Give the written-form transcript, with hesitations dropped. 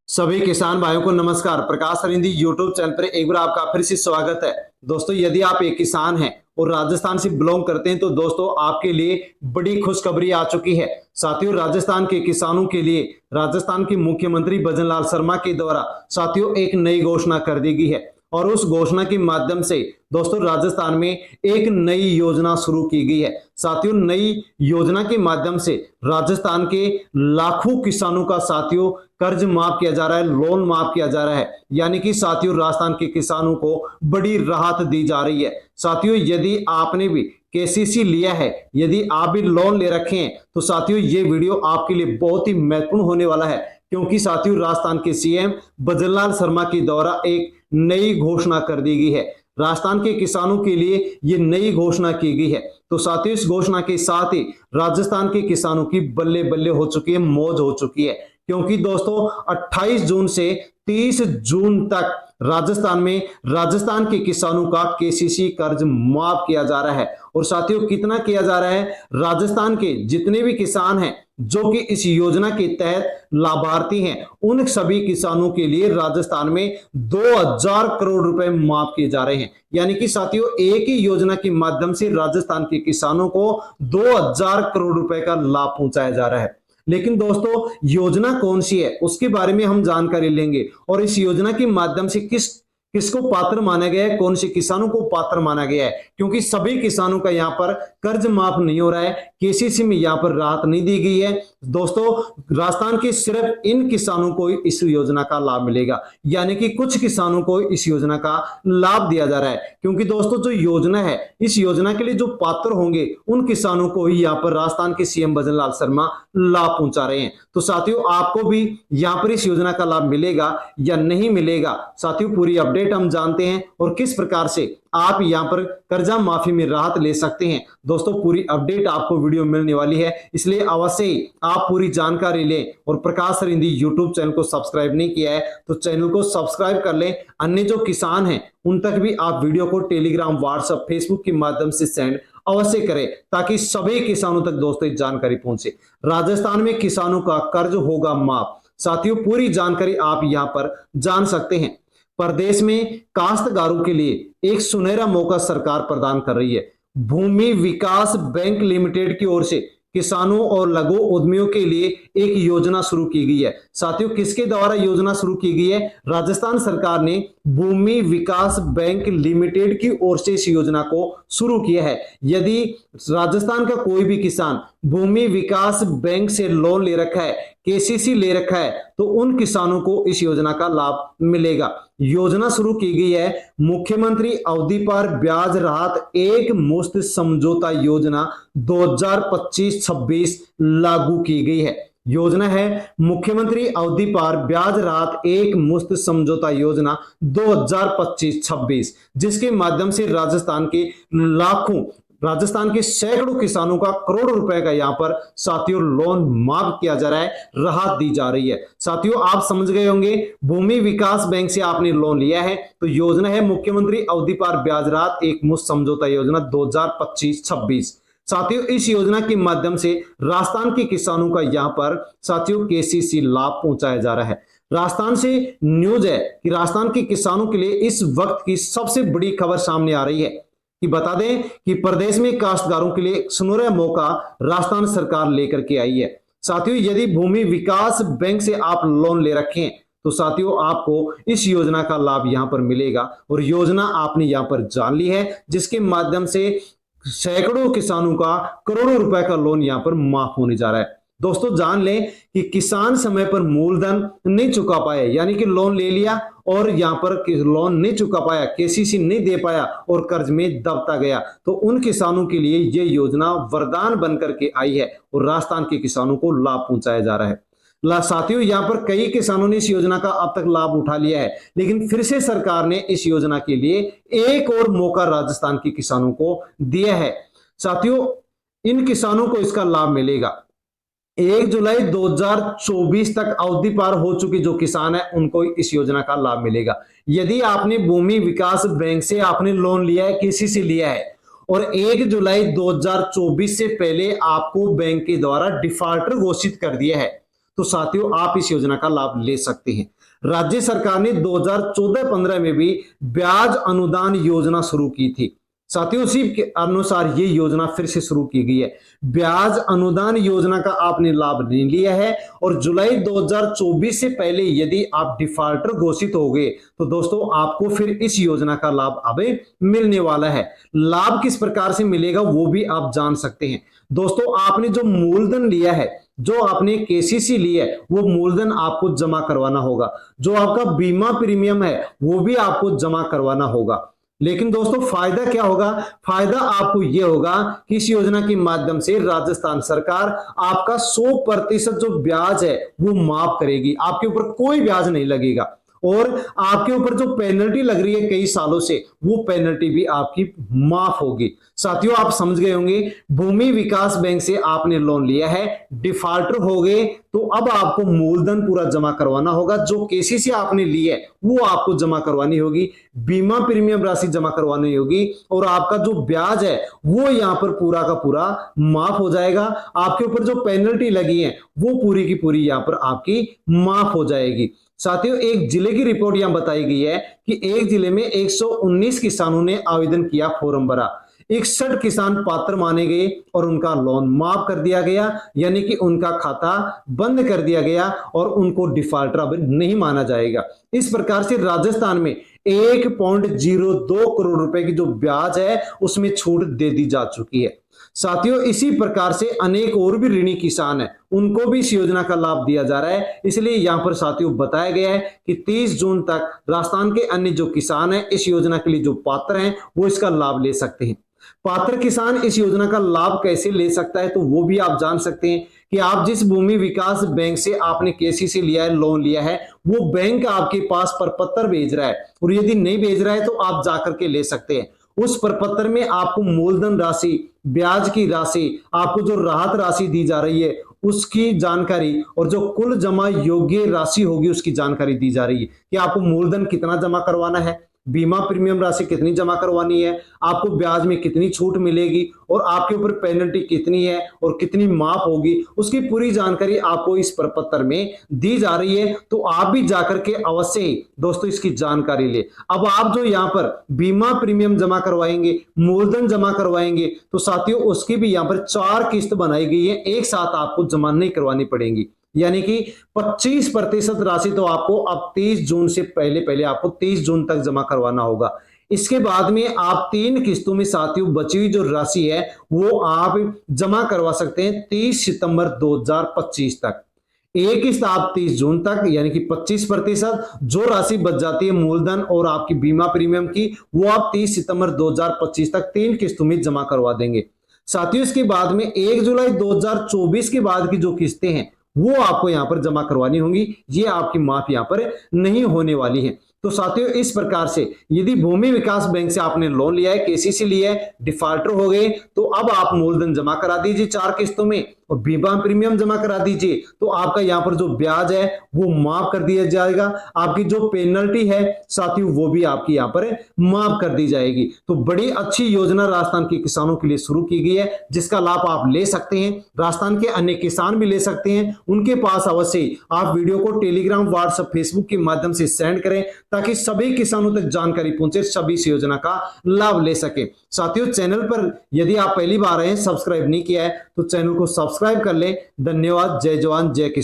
सभी किसान भाइयों को नमस्कार। प्रकाश सरिंदी यूट्यूब चैनल पर एक बार आपका फिर से स्वागत है। दोस्तों, यदि आप एक किसान हैं और राजस्थान से बिलोंग करते हैं तो दोस्तों आपके लिए बड़ी खुशखबरी आ चुकी है। साथियों, राजस्थान के किसानों के लिए राजस्थान के मुख्यमंत्री भजनलाल शर्मा के द्वारा साथियों एक नई घोषणा कर दी गई है और उस घोषणा के माध्यम से दोस्तों राजस्थान में एक नई योजना शुरू की गई है। साथियों, नई योजना के माध्यम से राजस्थान के लाखों किसानों का साथियों कर्ज माफ किया जा रहा है, लोन माफ किया जा रहा है। यानी कि साथियों राजस्थान के किसानों को बड़ी राहत दी जा रही है। साथियों, यदि आपने भी केसीसी लिया है, यदि आप भी लोन ले रखे हैं तो साथियों ये वीडियो आपके लिए बहुत ही महत्वपूर्ण होने वाला है, क्योंकि साथियों राजस्थान के सीएम भजनलाल शर्मा के द्वारा एक नई घोषणा कर दी गई है। राजस्थान के किसानों के लिए ये नई घोषणा की गई है। तो साथियों इस घोषणा के साथ ही राजस्थान के किसानों की बल्ले बल्ले हो चुकी है, मौज हो चुकी है, क्योंकि दोस्तों 28 जून से 30 जून तक राजस्थान के किसानों का केसीसी कर्ज माफ किया जा रहा है। और साथियों कितना किया जा रहा है? राजस्थान के जितने भी किसान हैं जो कि इस योजना के तहत लाभार्थी हैं, उन सभी किसानों के लिए राजस्थान में 2000 करोड़ रुपए माफ किए जा रहे हैं। यानी कि साथियों एक ही योजना के माध्यम से राजस्थान के किसानों को 2000 करोड़ रुपए का लाभ पहुंचाया जा रहा है। लेकिन दोस्तों योजना कौन सी है उसके बारे में हम जानकारी लेंगे और इस योजना के माध्यम से किसको पात्र माना गया है, कौन से किसानों को पात्र माना गया है, क्योंकि सभी किसानों का यहां पर कर्ज माफ नहीं हो रहा है, केसीसी में यहां पर राहत नहीं दी गई है। दोस्तों राजस्थान के सिर्फ इन किसानों को इस योजना का लाभ मिलेगा, यानी कि कुछ किसानों को इस योजना का लाभ दिया जा रहा है। क्योंकि दोस्तों जो योजना है, इस योजना के लिए जो पात्र होंगे उन किसानों को ही यहां पर राजस्थान के सीएम भजनलाल शर्मा लाभ पहुंचा रहे हैं। तो साथियों आपको भी यहां पर इस योजना का लाभ मिलेगा या नहीं मिलेगा, साथियों पूरी अपडेट हम जानते हैं और किस प्रकार से आप यहां पर कर्जा माफी में राहत ले सकते हैं। दोस्तों पूरी अपडेट आपको वीडियो मिलने वाली है, इसलिए अवश्य ही आप पूरी जानकारी लें। और प्रकाश सरिंदी यूट्यूब चैनल को सब्सक्राइब नहीं किया है तो चैनल को सब्सक्राइब कर लें। अन्य जो किसान हैं उन तक भी आप वीडियो को टेलीग्राम, व्हाट्सएप, फेसबुक के माध्यम से सेंड अवश्य करें ताकि सभी किसानों तक दोस्तों जानकारी पहुंचे। राजस्थान में किसानों का कर्ज होगा माफ, साथियों पूरी जानकारी आप यहां पर जान सकते हैं। प्रदेश में काश्तकारों के लिए एक सुनहरा मौका सरकार प्रदान कर रही है। भूमि विकास बैंक लिमिटेड की ओर से किसानों और लघु उद्यमियों के लिए एक योजना शुरू की गई है। साथियों किसके द्वारा योजना शुरू की गई है? राजस्थान सरकार ने भूमि विकास बैंक लिमिटेड की ओर से इस योजना को शुरू किया है। यदि राजस्थान का कोई भी किसान भूमि विकास बैंक से लोन ले रखा है, केसीसी ले रखा है, तो उन किसानों को इस योजना का लाभ मिलेगा। योजना शुरू की गई है मुख्यमंत्री अवधि पर ब्याज राहत एक मुश्त समझौता योजना 2025-26 लागू की गई है। योजना है मुख्यमंत्री अवधि पर ब्याज राहत एक मुश्त समझौता योजना 2025-26, जिसके माध्यम से राजस्थान के सैकड़ों किसानों का करोड़ों रुपए का यहां पर साथियों लोन माफ किया जा रहा है, राहत दी जा रही है। साथियों आप समझ गए होंगे, भूमि विकास बैंक से आपने लोन लिया है तो योजना है मुख्यमंत्री अवधि पर ब्याज राहत एक मुश्त समझौता योजना 2025-26। साथियों इस योजना के माध्यम से राजस्थान के किसानों का यहां पर साथियों केसीसी लाभ पहुंचाया जा रहा है। राजस्थान से न्यूज है कि राजस्थान के किसानों के लिए इस वक्त की सबसे बड़ी खबर सामने आ रही है कि बता दें कि प्रदेश में काश्तकारों के लिए सुनहरा मौका राजस्थान सरकार लेकर के आई है। साथियों यदि भूमि विकास बैंक से आप लोन ले रखे हैं तो साथियों आपको इस योजना का लाभ यहां पर मिलेगा और योजना आपने यहां पर जान ली है, जिसके माध्यम से सैकड़ों किसानों का करोड़ों रुपए का लोन यहां पर माफ होने जा रहा है। दोस्तों जान लें कि किसान समय पर मूलधन नहीं चुका पाए, यानी कि लोन ले लिया और यहां पर लोन नहीं चुका पाया, केसीसी नहीं दे पाया और कर्ज में दबता गया, तो उन किसानों के लिए यह योजना वरदान बनकर के आई है और राजस्थान के किसानों को लाभ पहुंचाया जा रहा है। साथियों यहां पर कई किसानों ने इस योजना का अब तक लाभ उठा लिया है, लेकिन फिर से सरकार ने इस योजना के लिए एक और मौका राजस्थान के किसानों को दिया है। साथियों इन किसानों को इसका लाभ मिलेगा। 1 जुलाई 2024 तक अवधि पार हो चुके जो किसान है उनको इस योजना का लाभ मिलेगा। यदि आपने भूमि विकास बैंक से आपने लोन लिया है, किसी से लिया है और 1 जुलाई 2024 से पहले आपको बैंक के द्वारा डिफॉल्टर घोषित कर दिया है, तो साथियों आप इस योजना का लाभ ले सकते हैं। राज्य सरकार ने 2014-15 में भी ब्याज अनुदान योजना शुरू की थी। साथियों उसी के अनुसार ये योजना फिर से शुरू की गई है। ब्याज अनुदान योजना का आपने लाभ नहीं लिया है और जुलाई 2024 से पहले यदि आप डिफॉल्टर घोषित हो गए तो दोस्तों आपको फिर इस योजना का लाभ अब मिलने वाला है। लाभ किस प्रकार से मिलेगा वो भी आप जान सकते हैं। दोस्तों आपने जो मूलधन लिया है, जो आपने केसीसी लिया है, वो मूलधन आपको जमा करवाना होगा। जो आपका बीमा प्रीमियम है वो भी आपको जमा करवाना होगा। लेकिन दोस्तों फायदा क्या होगा? फायदा आपको यह होगा कि इस योजना के माध्यम से राजस्थान सरकार आपका 100% जो ब्याज है वो माफ करेगी। आपके ऊपर कोई ब्याज नहीं लगेगा और आपके ऊपर जो पेनल्टी लग रही है कई सालों से, वो पेनल्टी भी आपकी माफ होगी। साथियों आप समझ गए होंगे, भूमि विकास बैंक से आपने लोन लिया है, डिफॉल्टर हो गए तो अब आपको मूलधन पूरा जमा करवाना होगा। जो केसीसी आपने ली है वो आपको जमा करवानी होगी, बीमा प्रीमियम राशि जमा करवानी होगी और आपका जो ब्याज है वो यहां पर पूरा का पूरा माफ हो जाएगा। आपके ऊपर जो पेनल्टी लगी है वो पूरी की पूरी यहां पर आपकी माफ हो जाएगी। साथियों एक जिले की रिपोर्ट यहां बताई गई है कि एक जिले में 119 किसानों ने आवेदन किया, फॉर्म भरा, 61 किसान पात्र माने गए और उनका लोन माफ कर दिया गया, यानी कि उनका खाता बंद कर दिया गया और उनको डिफॉल्टर अब नहीं माना जाएगा। इस प्रकार से राजस्थान में 1.02 करोड़ रुपए की जो ब्याज है उसमें छूट दे दी जा चुकी है। साथियों इसी प्रकार से अनेक और भी ऋणी किसान हैं, उनको भी इस योजना का लाभ दिया जा रहा है। इसलिए यहां पर साथियों बताया गया है कि 30 जून तक राजस्थान के अन्य जो किसान हैं इस योजना के लिए जो पात्र हैं वो इसका लाभ ले सकते हैं। पात्र किसान इस योजना का लाभ कैसे ले सकता है तो वो भी आप जान सकते हैं कि आप जिस भूमि विकास बैंक से आपने केसीसी लिया है, लोन लिया है, वो बैंक आपके पास प्रपत्र भेज रहा है और यदि नहीं भेज रहा है तो आप जाकर के ले सकते हैं। उस प्रपत्र में आपको मूलधन राशि, ब्याज की राशि, आपको जो राहत राशि दी जा रही है उसकी जानकारी और जो कुल जमा योग्य राशि होगी उसकी जानकारी दी जा रही है कि आपको मूलधन कितना जमा करवाना है, बीमा प्रीमियम राशि कितनी जमा करवानी है, आपको ब्याज में कितनी छूट मिलेगी और आपके ऊपर पेनल्टी कितनी है और कितनी माफ होगी, उसकी पूरी जानकारी आपको इस प्रपत्र में दी जा रही है। तो आप भी जाकर के अवश्य ही दोस्तों इसकी जानकारी ले। अब आप जो यहाँ पर बीमा प्रीमियम जमा करवाएंगे, मूलधन जमा करवाएंगे तो साथियों उसकी भी यहाँ पर 4 किस्त बनाई गई है, एक साथ आपको जमा नहीं करवानी पड़ेगी। यानी कि 25% राशि तो आपको अब 30 जून से पहले आपको 30 जून तक जमा करवाना होगा। इसके बाद में आप 3 किस्तों में साथियों बची हुई जो राशि है वो आप जमा करवा सकते हैं 30 सितंबर 2025 तक। एक किस्त आप 30 जून तक यानी कि 25%, जो राशि बच जाती है मूलधन और आपकी बीमा प्रीमियम की वो आप 30 सितंबर 2025 तक 3 किस्तों में जमा करवा देंगे। साथियों इसके बाद में 1 जुलाई 2024 के बाद की जो किस्तें हैं वो आपको यहां पर जमा करवानी होंगी, ये आपकी माफ यहां पर नहीं होने वाली है। तो साथियों इस प्रकार से यदि भूमि विकास बैंक से आपने लोन लिया है, केसीसी लिया है, डिफॉल्टर हो गए तो अब आप मूलधन जमा करा दीजिए 4 किस्तों में और बीमा प्रीमियम जमा करा दीजिए तो आपका यहां पर जो ब्याज है वो माफ कर दिया जाएगा। आपकी जो पेनल्टी है साथियों वो भी आपकी यहां पर माफ कर दी जाएगी। तो बड़ी अच्छी योजना राजस्थान के किसानों के लिए शुरू की गई है जिसका लाभ आप ले सकते हैं, राजस्थान के अन्य किसान भी ले सकते हैं। उनके पास अवश्य आप वीडियो को टेलीग्राम, व्हाट्सएप, फेसबुक के माध्यम से सेंड करें ताकि सभी किसानों तक जानकारी पहुंचे, सभी इस योजना का लाभ ले सके। साथियों चैनल पर यदि आप पहली बार आए, सब्सक्राइब नहीं किया है तो चैनल को सब्सक्राइब कर लें। धन्यवाद। जय जवान जय किसान।